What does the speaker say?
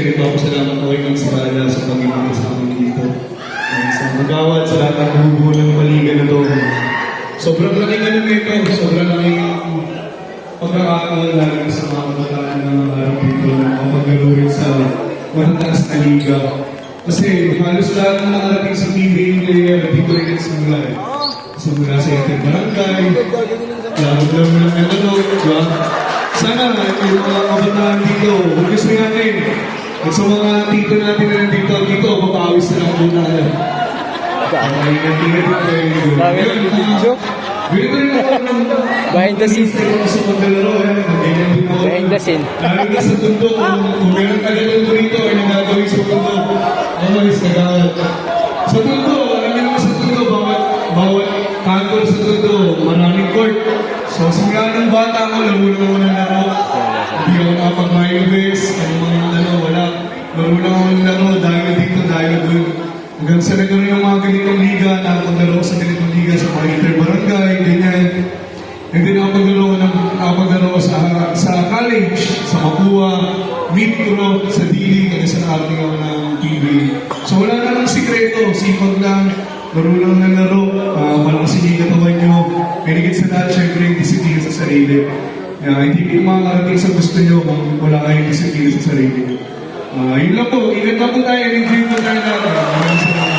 nagpapasalamat ako kay Mansarada sa pag-ibig sa amin dito. And sa magawad sa lahat ng bubuo ng paligan na to. Sobrang laking ano nito, sobrang laking pagkakataon lalo sa mga kabataan na araw dito na makapaglaro sa matataas na liga. Kasi halos lahat ng nakarating sa PBA player dito rin nagsimula eh. Simula sa ating barangay, lalo ng ano, diba? Sana yung mga kabataan dito, gusto natin. At sa mga tito natin na nandito, mapawis na lang muna tayo. Okay, nandito tayo. Dami ng video. Ganito rin ako ng Behind the scene. Sa maglalaro, Behind the scene. lalo na sa tundo, kung meron ka ganun dito, ay nagagawin sa tundo. Always nagagawin. Sa tundo, alam niyo naman sa tundo, bawat kanto sa tundo, maraming court. So, simula ng bata ko, laro na ako ng laro. Hindi ako nakapag-mayobes, ano mga laro, wala. Laro na ako ng laro, dahil dito, dahil doon. Hanggang sa nagkaroon yung mga ganitong liga, nakapaglaro sa ganitong liga sa mga inter-barangay, ganyan. And then nakapaglaro sa college, sa Mapua, Midpro, sa Dili, kasi sa nakarating ako ng TV. So wala na lang sikreto, sipag lang, laro lang ng laro, malakas yung katawan nyo, pinigit sa lahat, syempre, disiplina sa sarili. Hindi ko makakarating sa gusto nyo kung wala kayong disiplina sa sarili. Yun lang po, ingat lang po tayo, enjoy po tayo natin.